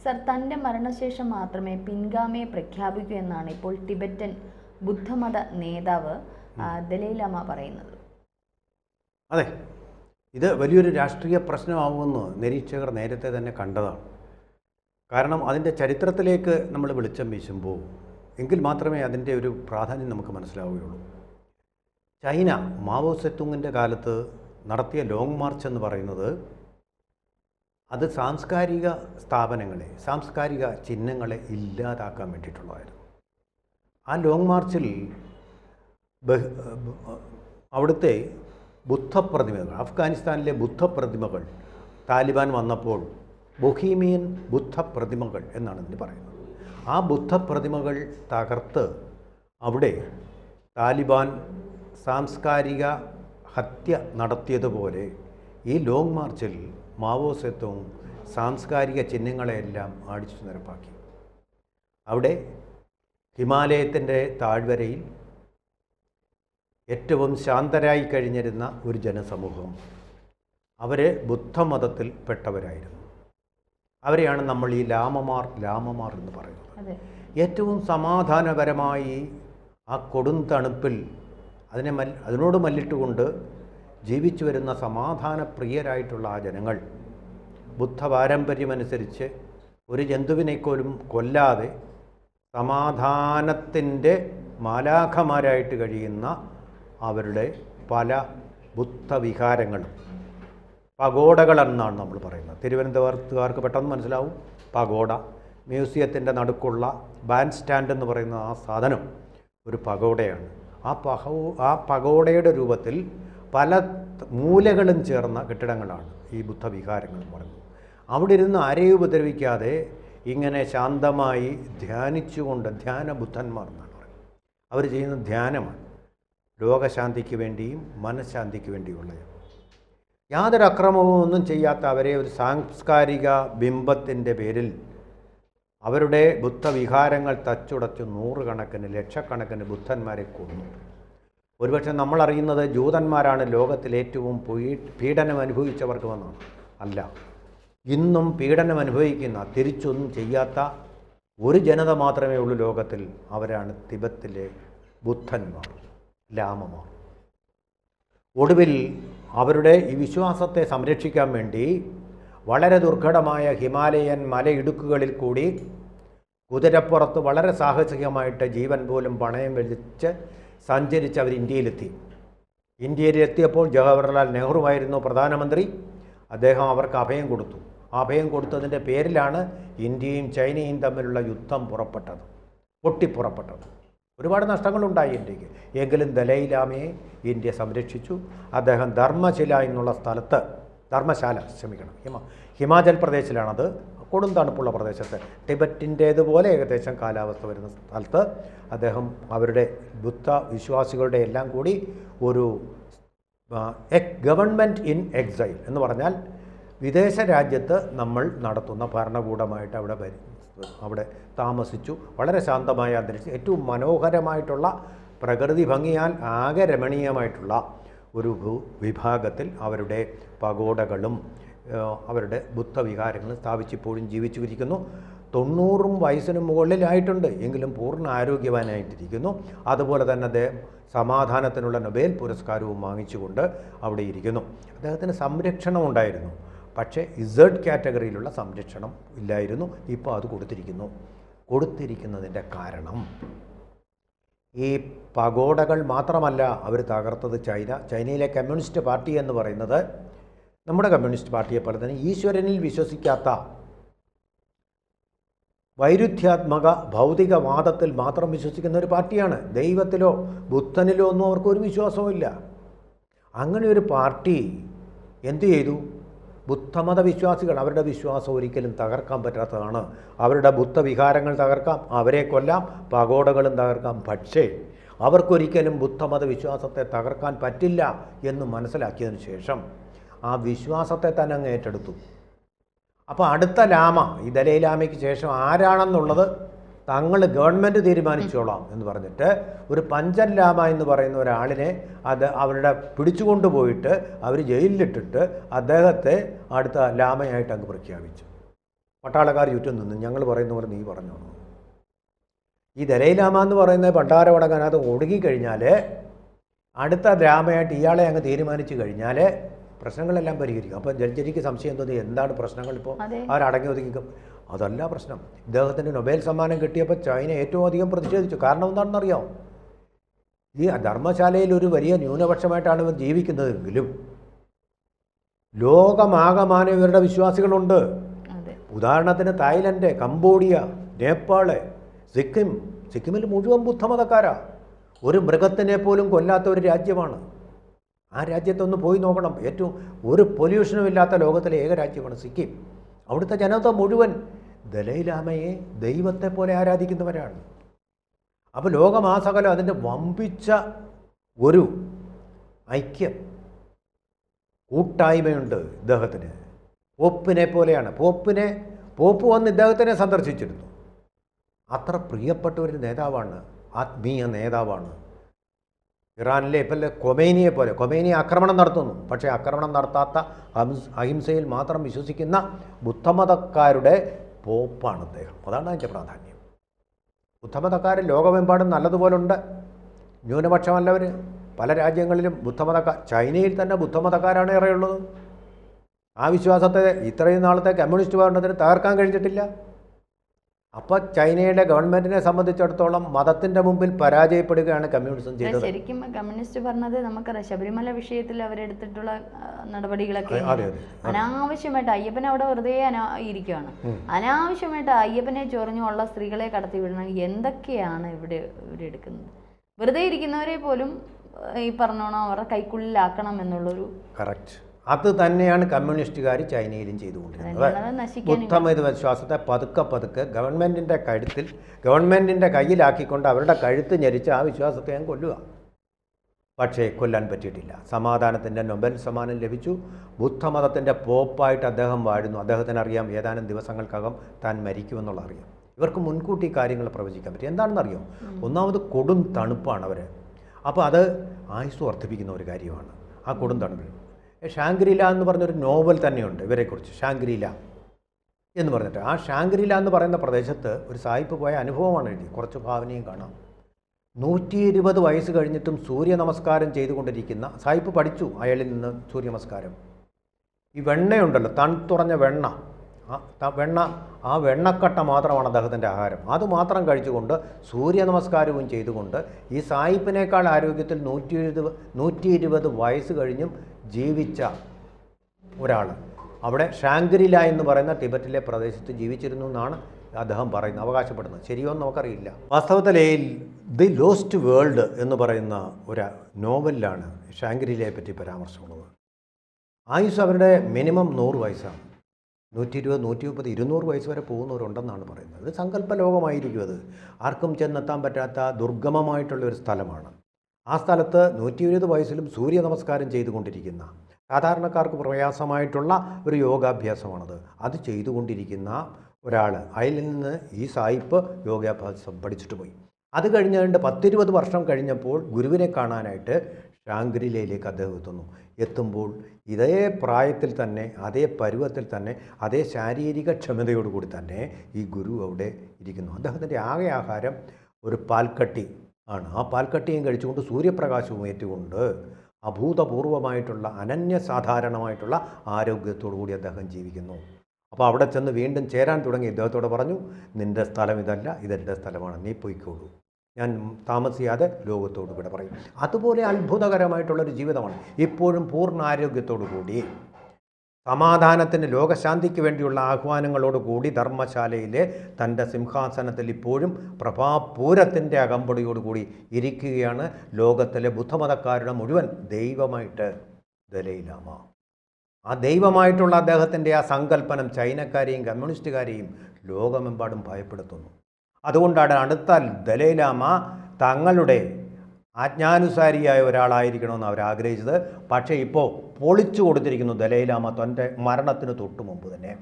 Sir, തൻ്റെ മരണശേഷം മാത്രമേ പിൻഗാമിയെ പ്രഖ്യാപിക്കൂ എന്നാണ് ഇപ്പോൾ ടിബറ്റൻ ബുദ്ധമത നേതാവ് ദലൈലാമ പറയുന്നത്. അതെ, ഇത് വലിയൊരു രാഷ്ട്രീയ പ്രശ്നമാവുമെന്ന് നിരീക്ഷകർ നേരത്തെ തന്നെ കണ്ടതാണ്. കാരണം അതിൻ്റെ ചരിത്രത്തിലേക്ക് നമ്മൾ വെളിച്ചം വീശുമ്പോൾ എങ്കിൽ മാത്രമേ അതിൻ്റെ ഒരു പ്രാധാന്യം നമുക്ക് മനസ്സിലാവുകയുള്ളൂ. ചൈന മാവോ സെത്തുങ്ങിൻ്റെ കാലത്ത് നടത്തിയ ലോങ് മാർച്ച് എന്ന് പറയുന്നത് അത് സാംസ്കാരിക സ്ഥാപനങ്ങളെ, സാംസ്കാരിക ചിഹ്നങ്ങളെ ഇല്ലാതാക്കാൻ വേണ്ടിയിട്ടുള്ളതായിരുന്നു. ആ ലോങ് മാർച്ചിൽ അവിടുത്തെ ബുദ്ധപ്രതിമകൾ, അഫ്ഗാനിസ്ഥാനിലെ ബുദ്ധപ്രതിമകൾ താലിബാൻ വന്നപ്പോൾ ബൊഹീമിയൻ ബുദ്ധപ്രതിമകൾ എന്നാണ് ഇതിന് പറയുന്നത്. ആ ബുദ്ധപ്രതിമകൾ തകർത്ത് അവിടെ താലിബാൻ സാംസ്കാരിക ഹത്യ നടത്തിയതുപോലെ ഈ ലോങ് മാർച്ചിൽ മാവോ സെത്തുങ് സാംസ്കാരിക ചിഹ്നങ്ങളെയെല്ലാം അടിച്ചു നിരപ്പാക്കി. അവിടെ ഹിമാലയത്തിൻ്റെ താഴ്വരയിൽ ഏറ്റവും ശാന്തരായി കഴിഞ്ഞിരുന്ന ഒരു ജനസമൂഹം, അവർ ബുദ്ധമതത്തിൽ പെട്ടവരായിരുന്നു. അവരെയാണ് നമ്മൾ ഈ ലാമമാർ എന്ന് പറയുന്നത്. ഏറ്റവും സമാധാനപരമായി ആ കൊടും തണുപ്പിൽ അതിനോട് മല്ലിട്ടുകൊണ്ട് ജീവിച്ചു വരുന്ന സമാധാനപ്രിയരായിട്ടുള്ള ആ ജനങ്ങൾ ബുദ്ധ പാരമ്പര്യമനുസരിച്ച് ഒരു ജന്തുവിനെപ്പോലും കൊല്ലാതെ സമാധാനത്തിൻ്റെ മാലാഖമാരായിട്ട് കഴിയുന്ന അവരുടെ പല ബുദ്ധവിഹാരങ്ങളും പഗോഡകളെന്നാണ് നമ്മൾ പറയുന്നത്. തിരുവനന്തപുരത്തുകാർക്ക് പെട്ടെന്ന് മനസ്സിലാവും. പഗോഡ, മ്യൂസിയത്തിൻ്റെ നടുക്കുള്ള ബാൻഡ് സ്റ്റാൻഡ് എന്ന് പറയുന്ന ആ സാധനം ഒരു പഗോഡയാണ്. ആ പഗോഡയുടെ രൂപത്തിൽ പല മൂലകളും ചേർന്ന കെട്ടിടങ്ങളാണ് ഈ ബുദ്ധവിഹാരങ്ങൾ എന്ന് പറയുന്നത്. അവിടെ ഇരുന്ന് ആരെയും ഉപദ്രവിക്കാതെ ഇങ്ങനെ ശാന്തമായി ധ്യാനിച്ചുകൊണ്ട്, ധ്യാന ബുദ്ധന്മാർ എന്നാണ് പറയുന്നത്. അവർ ചെയ്യുന്ന ധ്യാനമാണ് രോഗശാന്തിക്ക് വേണ്ടിയും മനഃശാന്തിക്ക് വേണ്ടിയുള്ളത്. യാതൊരു അക്രമവും ഒന്നും ചെയ്യാത്ത അവരെ ഒരു സാംസ്കാരിക ബിംബത്തിൻ്റെ പേരിൽ അവരുടെ ബുദ്ധവിഹാരങ്ങൾ തച്ചുടച്ച് നൂറുകണക്കിന് ലക്ഷക്കണക്കിന് ബുദ്ധന്മാരെ കൊന്നു. ഒരുപക്ഷെ നമ്മളറിയുന്നത് ജൂതന്മാരാണ് ലോകത്തിൽ ഏറ്റവും പീഡനം അനുഭവിച്ചവർക്കുമെന്നാണ്. അല്ല, ഇന്നും പീഡനം അനുഭവിക്കുന്ന, തിരിച്ചൊന്നും ചെയ്യാത്ത ഒരു ജനത മാത്രമേ ഉള്ളൂ ലോകത്തിൽ. അവരാണ് തിബത്തിലെ ബുദ്ധന്മാർ, ലാമമാർ. ഒടുവിൽ അവരുടെ ഈ വിശ്വാസത്തെ സംരക്ഷിക്കാൻ വേണ്ടി വളരെ ദുർഘടമായ ഹിമാലയൻ മലയിടുക്കുകളിൽ കൂടി കുതിരപ്പുറത്ത് വളരെ സാഹസികമായിട്ട് ജീവൻ പോലും പണയം വെച്ച് സഞ്ചരിച്ച് അവർ ഇന്ത്യയിലെത്തി. ഇന്ത്യയിലെത്തിയപ്പോൾ ജവഹർലാൽ നെഹ്റുവായിരുന്നു പ്രധാനമന്ത്രി. അദ്ദേഹം അവർക്ക് അഭയം കൊടുത്തു. അഭയം കൊടുത്തതിൻ്റെ പേരിലാണ് ഇന്ത്യയും ചൈനയും തമ്മിലുള്ള യുദ്ധം പൊട്ടിപ്പുറപ്പെട്ടത്. ഒരുപാട് നഷ്ടങ്ങളുണ്ടായി ഇന്ത്യക്ക്. എങ്കിലും ദലൈലാമയെ ഇന്ത്യ സംരക്ഷിച്ചു. അദ്ദേഹം ധർമ്മശാല എന്നുള്ള സ്ഥലത്ത്, ഹിമാചൽ പ്രദേശിലാണത്, കൊടും തണുപ്പുള്ള പ്രദേശത്ത്, ടിബറ്റിൻ്റേതുപോലെ ഏകദേശം കാലാവസ്ഥ വരുന്ന സ്ഥലത്ത് അദ്ദേഹം അവരുടെ ബുദ്ധ വിശ്വാസികളുടെ എല്ലാം കൂടി ഒരു ഗവൺമെൻറ് ഇൻ എക്സൈൽ എന്ന് പറഞ്ഞാൽ വിദേശ രാജ്യത്ത് നമ്മൾ നടത്തുന്ന ഭരണകൂടമായിട്ട് അവിടെ താമസിച്ചു. വളരെ ശാന്തമായ അന്തരീക്ഷം, ഏറ്റവും മനോഹരമായിട്ടുള്ള പ്രകൃതി ഭംഗിയാൽ ആകെ രമണീയമായിട്ടുള്ള ഒരു വിഭാഗത്തിൽ അവരുടെ പഗോഡകളും അവരുടെ ബുദ്ധവിഹാരങ്ങളും സ്ഥാപിച്ചിപ്പോഴും ജീവിച്ചിരിക്കുന്നു. 90 വയസ്സിന് മുകളിലായിട്ടുണ്ട്, എങ്കിലും പൂർണ്ണ ആരോഗ്യവാനായിട്ടിരിക്കുന്നു. അതുപോലെ തന്നെ അദ്ദേഹം സമാധാനത്തിനുള്ള നൊബേൽ പുരസ്കാരവും വാങ്ങിച്ചുകൊണ്ട് അവിടെ ഇരിക്കുന്നു. അദ്ദേഹത്തിന് സംരക്ഷണം ഉണ്ടായിരുന്നു, പക്ഷേ ഇസഡ് കാറ്റഗറിയിലുള്ള സംരക്ഷണം ഇല്ലായിരുന്നു. ഇപ്പോൾ അത് കൊടുത്തിരിക്കുന്നതിൻ്റെ കാരണം ഈ പഗോഡകൾ മാത്രമല്ല അവർ തകർത്തത്. ചൈനയിലെ കമ്മ്യൂണിസ്റ്റ് പാർട്ടി എന്ന് പറയുന്നത് നമ്മുടെ കമ്മ്യൂണിസ്റ്റ് പാർട്ടിയെ പോലെ തന്നെ ഈശ്വരനിൽ വിശ്വസിക്കാത്ത, വൈരുദ്ധ്യാത്മക ഭൗതികവാദത്തിൽ മാത്രം വിശ്വസിക്കുന്ന ഒരു പാർട്ടിയാണ്. ദൈവത്തിലോ ബുദ്ധനിലോ ഒന്നും അവർക്കൊരു വിശ്വാസവുമില്ല. അങ്ങനെ ഒരു പാർട്ടി എന്തു ചെയ്തു? ബുദ്ധമത വിശ്വാസികൾ, അവരുടെ വിശ്വാസം ഒരിക്കലും തകർക്കാൻ പറ്റാത്തതാണ്. അവരുടെ ബുദ്ധവിഹാരങ്ങൾ തകർക്കാം, അവരെ കൊല്ലാം, പഗോഡകളും തകർക്കാം. പക്ഷേ അവർക്കൊരിക്കലും ബുദ്ധമത വിശ്വാസത്തെ തകർക്കാൻ പറ്റില്ല എന്ന് മനസ്സിലാക്കിയതിന് ശേഷം ആ വിശ്വാസത്തെ തന്നെ അങ്ങ് ഏറ്റെടുത്തു. അപ്പോൾ അടുത്ത ലാമ, ഈ ദലൈലാമയ്ക്ക് ശേഷം ആരാണെന്നുള്ളത് തങ്ങൾ ഗവൺമെൻറ് തീരുമാനിച്ചോളാം എന്ന് പറഞ്ഞിട്ട് ഒരു പഞ്ചൻ ലാമ എന്ന് പറയുന്ന ഒരാളിനെ അവരുടെ പിടിച്ചുകൊണ്ടുപോയിട്ട് അവർ ജയിലിലിട്ടിട്ട് അദ്ദേഹത്തെ അടുത്ത ലാമയായിട്ട് അങ്ങ് പ്രഖ്യാപിച്ചു. പട്ടാളക്കാർ ചുറ്റും നിന്ന് ഞങ്ങൾ പറയുന്ന പോലെ നീ പറഞ്ഞോ. ഈ ദലൈലാമ എന്ന് പറയുന്നത് പണ്ടാരവടങ്ങാനകത്ത് ഒടുങ്ങിക്കഴിഞ്ഞാൽ അടുത്ത ഡ്രാമയായിട്ട് ഇയാളെ അങ്ങ് തീരുമാനിച്ചു കഴിഞ്ഞാൽ പ്രശ്നങ്ങളെല്ലാം പരിഹരിക്കും. അപ്പോൾ ജഡ്ജിക്ക് സംശയം തോന്നി എന്താണ് പ്രശ്നങ്ങൾ ഇപ്പോൾ അവരടങ്ങി ഒതുങ്ങിക്കും. അതല്ല പ്രശ്നം. ഇദ്ദേഹത്തിന് നൊബേൽ സമ്മാനം കിട്ടിയപ്പോൾ ചൈന ഏറ്റവും അധികം പ്രതിഷേധിച്ചു. കാരണം എന്താണെന്നറിയാം, ഈ ധർമ്മശാലയിൽ ഒരു വലിയ ന്യൂനപക്ഷമായിട്ടാണ് ഇവർ ജീവിക്കുന്നതെങ്കിലും ലോകമാകമാനം ഇവരുടെ വിശ്വാസികളുണ്ട്. ഉദാഹരണത്തിന് തായ്ലൻഡ്, കംബോഡിയ, നേപ്പാള്, സിക്കിമിൽ മുഴുവൻ ബുദ്ധമതക്കാരാ. ഒരു മൃഗത്തിനെ പോലും കൊല്ലാത്ത ഒരു രാജ്യമാണ്. ആ രാജ്യത്തൊന്ന് പോയി നോക്കണം. ഏറ്റവും ഒരു പൊല്യൂഷനും ഇല്ലാത്ത ലോകത്തിലെ ഏക രാജ്യമാണ് സിക്കിം. അവിടുത്തെ ജനത മുഴുവൻ ദലൈലാമയെ ദൈവത്തെ പോലെ ആരാധിക്കുന്നവരാണ്. അപ്പോൾ ലോകമാസകലം അതിൻ്റെ വമ്പിച്ച ഒരു ഐക്യം, കൂട്ടായ്മയുണ്ട് ഇദ്ദേഹത്തിന്. പോപ്പിനെ പോലെയാണ്. പോപ്പ് വന്ന് ഇദ്ദേഹത്തിനെ സന്ദർശിച്ചിരുന്നു. അത്ര പ്രിയപ്പെട്ട ഒരു നേതാവാണ്, ആത്മീയ നേതാവാണ്. ഇറാനിലെ ഇപ്പോൾ കൊമേനി ആക്രമണം നടത്തുന്നു. പക്ഷേ ആക്രമണം നടത്താത്ത അഹിംസയിൽ മാത്രം വിശ്വസിക്കുന്ന ബുദ്ധമതക്കാരുടെ പോപ്പാണ് അദ്ദേഹം. അതാണ് അതിൻ്റെ പ്രാധാന്യം. ബുദ്ധമതക്കാർ ലോകമെമ്പാടും നല്ലതുപോലെ ഉണ്ട്. ന്യൂനപക്ഷമല്ലവർ. പല രാജ്യങ്ങളിലും ചൈനയിൽ തന്നെ ബുദ്ധമതക്കാരാണ് ഏറെയുള്ളത്. ആ വിശ്വാസത്തെ ഇത്രയും നാളത്തെ കമ്മ്യൂണിസ്റ്റ് ഭരണത്തിന് തകർക്കാൻ കഴിഞ്ഞിട്ടില്ല. അപ്പോൾ ചൈനയുടെ ഗവൺമെന്റിനെ സംബന്ധിച്ചിടത്തോളം മതത്തിന്റെ മുമ്പിൽ പരാജയപ്പെടുകയാണ് കമ്മ്യൂണിസം ചെയ്തത്. ശരിക്കും കമ്മ്യൂണിസ്റ്റ് പറഞ്ഞത് നമുക്കറിയാം, ശബരിമല വിഷയത്തിൽ അവരെടുത്തിട്ടുള്ള നടപടികളൊക്കെ അനാവശ്യമായിട്ട് അയ്യപ്പനെ അവിടെ വെറുതെ ഇരിക്കുകയാണ്. അനാവശ്യമായിട്ട് അയ്യപ്പനെ ചൊറിഞ്ഞുള്ള സ്ത്രീകളെ കടത്തി വിടണം. എന്തൊക്കെയാണ് ഇവിടെ എടുക്കുന്നത്? വെറുതെ ഇരിക്കുന്നവരെ പോലും ഈ പറഞ്ഞോണം അവരുടെ കൈക്കുള്ളിലാക്കണം എന്നുള്ളൊരു കറക്റ്റ്. അത് തന്നെയാണ് കമ്മ്യൂണിസ്റ്റുകാർ ചൈനയിലും ചെയ്തുകൊണ്ടിരുന്നത്. ബുദ്ധമത വിശ്വാസത്തെ പതുക്കെ ഗവൺമെൻറ്റിൻ്റെ കയ്യിലാക്കിക്കൊണ്ട് അവരുടെ കഴുത്ത് ഞെരിച്ച് ആ വിശ്വാസത്തെ ഞാൻ കൊല്ലുക. പക്ഷേ കൊല്ലാൻ പറ്റിയിട്ടില്ല. സമാധാനത്തിൻ്റെ നൊബേൽ സമ്മാനം ലഭിച്ചു. ബുദ്ധമതത്തിൻ്റെ പോപ്പായിട്ട് അദ്ദേഹം വാഴുന്നു. അദ്ദേഹത്തിന് അറിയാം ഏതാനും ദിവസങ്ങൾക്കകം താൻ മരിക്കുമെന്നുള്ള അറിയാം. ഇവർക്ക് മുൻകൂട്ടി കാര്യങ്ങൾ പ്രവചിക്കാൻ പറ്റും. എന്താണെന്നറിയോ, ഒന്നാമത് കൊടും തണുപ്പാണ് അവർ. അപ്പോൾ അത് ആയുസ് വർദ്ധിപ്പിക്കുന്ന ഒരു കാര്യമാണ് ആ കൊടും തണുപ്പിൽ. ഷാങ്ക്രീല എന്ന് പറഞ്ഞൊരു നോവൽ തന്നെയുണ്ട് ഇവരെക്കുറിച്ച്, ഷാങ്ക്രീല എന്ന് പറഞ്ഞിട്ട്. ആ ഷാങ്ക്രീല എന്ന് പറയുന്ന പ്രദേശത്ത് ഒരു സായിപ്പ് പോയ അനുഭവമാണ് എഴുതി. കുറച്ച് ഭാവനയും കാണാം. 120 വയസ്സ് കഴിഞ്ഞിട്ടും സൂര്യ നമസ്കാരം ചെയ്തുകൊണ്ടിരിക്കുന്ന സായിപ്പ് പഠിച്ചു അയാളിൽ നിന്ന് സൂര്യ നമസ്കാരം. ഈ വെണ്ണയുണ്ടല്ലോ, തണുത്തുറഞ്ഞ വെണ്ണ, ആ വെണ്ണക്കട്ട മാത്രമാണ് അദ്ദേഹത്തിൻ്റെ ആഹാരം. അതുമാത്രം കഴിച്ചുകൊണ്ട് സൂര്യ നമസ്കാരവും ചെയ്തുകൊണ്ട് ഈ സായിപ്പിനേക്കാൾ ആരോഗ്യത്തിൽ 120 വയസ്സ് കഴിഞ്ഞും ജീവിച്ച ഒരാൾ അവിടെ ഷാങ്ക്രീല എന്ന് പറയുന്ന ടിബറ്റിലെ പ്രദേശത്ത് ജീവിച്ചിരുന്നു എന്നാണ് അദ്ദേഹം പറയുന്നത്, അവകാശപ്പെടുന്നത്. ശരിയോ എന്ന് നമുക്കറിയില്ല. വാസ്തവത്തിൽ ദി ലോസ്റ്റ് വേൾഡ് എന്ന് പറയുന്ന ഒരു നോവലിലാണ് ഷാങ്ക്രീലയെ പറ്റി പരാമർശമുള്ളത്. ആയുസ് അവരുടെ മിനിമം 100 വയസ്സാണ്. 120, 130, 200 വയസ്സ് വരെ പോകുന്നവരുണ്ടെന്നാണ് പറയുന്നത്. ഇത് സങ്കല്പ ലോകമായിരിക്കും. അത് ആർക്കും ചെന്നെത്താൻ പറ്റാത്ത ദുർഗമമായിട്ടുള്ള ഒരു സ്ഥലമാണ്. ആ സ്ഥലത്ത് 120 വയസ്സിലും സൂര്യ നമസ്കാരം ചെയ്തുകൊണ്ടിരിക്കുന്ന സാധാരണക്കാർക്ക് പ്രയാസമായിട്ടുള്ള ഒരു യോഗാഭ്യാസമാണത്. അത് ചെയ്തുകൊണ്ടിരിക്കുന്ന ഒരാൾ, അതിൽ നിന്ന് ഈ സായിപ്പ് യോഗാഭ്യാസം പഠിച്ചിട്ട് പോയി. അത് കഴിഞ്ഞുകൊണ്ട് 10-20 വർഷം കഴിഞ്ഞപ്പോൾ ഗുരുവിനെ കാണാനായിട്ട് ഷാങ്ക്രീലയിലേക്ക് അദ്ദേഹം എത്തുമ്പോൾ ഇതേ പ്രായത്തിൽ തന്നെ, അതേ പരുവത്തിൽ തന്നെ, അതേ ശാരീരിക ക്ഷമതയോടുകൂടി തന്നെ ഈ ഗുരു അവിടെ ഇരിക്കുന്നു. അദ്ദേഹത്തിൻ്റെ ആകെ ആഹാരം ഒരു പാൽക്കട്ടി ആണ്. ആ പാൽക്കട്ടിയും കഴിച്ചുകൊണ്ട് സൂര്യപ്രകാശവും ഏറ്റുകൊണ്ട് അഭൂതപൂർവമായിട്ടുള്ള അനന്യസാധാരണമായിട്ടുള്ള ആരോഗ്യത്തോടു കൂടി അദ്ദേഹം ജീവിക്കുന്നു. അപ്പോൾ അവിടെ ചെന്ന് വീണ്ടും ചേരാൻ തുടങ്ങി. ഇദ്ദേഹത്തോട് പറഞ്ഞു, നിൻ്റെ സ്ഥലം ഇതല്ല, ഇതെൻ്റെ സ്ഥലമാണ്, നീ പോയിക്കോളൂ, ഞാൻ താമസിയാതെ ലോകത്തോട് വിട പറയും. അതുപോലെ അത്ഭുതകരമായിട്ടുള്ളൊരു ജീവിതമാണ്. ഇപ്പോഴും പൂർണ്ണ ആരോഗ്യത്തോടു കൂടി സമാധാനത്തിന്, ലോകശാന്തിക്ക് വേണ്ടിയുള്ള ആഹ്വാനങ്ങളോടുകൂടി ധർമ്മശാലയിലെ തൻ്റെ സിംഹാസനത്തിൽ ഇപ്പോഴും പ്രഭാപൂരത്തിൻ്റെ അകമ്പടിയോടുകൂടി ഇരിക്കുകയാണ് ലോകത്തിലെ ബുദ്ധമതക്കാരുടെ മുഴുവൻ ദൈവമായിട്ട് ദലൈലാമ. ആ ദൈവമായിട്ടുള്ള അദ്ദേഹത്തിൻ്റെ ആ സങ്കല്പനം ചൈനക്കാരെയും കമ്മ്യൂണിസ്റ്റുകാരെയും ലോകമെമ്പാടും ഭയപ്പെടുത്തുന്നു. അതുകൊണ്ടാണ് അടുത്ത ദലൈലാമ തങ്ങളുടെ ആജ്ഞാനുസാരിയായ ഒരാളായിരിക്കണമെന്ന് അവർ ആഗ്രഹിച്ചത്. പക്ഷേ ഇപ്പോൾ പൊളിച്ചു കൊടുത്തിരിക്കുന്നു ദലൈലാമ തൻ്റെ മരണത്തിന് തൊട്ട് മുമ്പ് തന്നെ.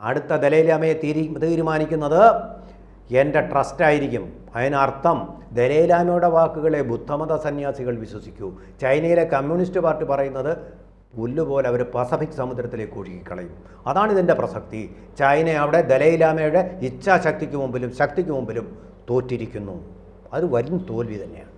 അടുത്ത ദലൈലാമയെ തീരുമാനിക്കുന്നത് എൻ്റെ ട്രസ്റ്റായിരിക്കും. അതിനർത്ഥം ദലൈലാമയുടെ വാക്കുകളെ ബുദ്ധമത സന്യാസികൾ വിശ്വസിക്കൂ. ചൈനയിലെ കമ്മ്യൂണിസ്റ്റ് പാർട്ടി പറയുന്നത് പുല്ലുപോലെ അവർ പസഫിക് സമുദ്രത്തിലേക്ക് ഒഴുകിക്കളയും. അതാണ് ഇതിൻ്റെ പ്രസക്തി. ചൈന അവിടെ ദലൈലാമയുടെ ഇച്ഛാശക്തിക്ക് മുമ്പിലും ശക്തിക്ക് മുമ്പിലും തോറ്റിരിക്കുന്നു. അത് വരും തോൽവി തന്നെയാണ്.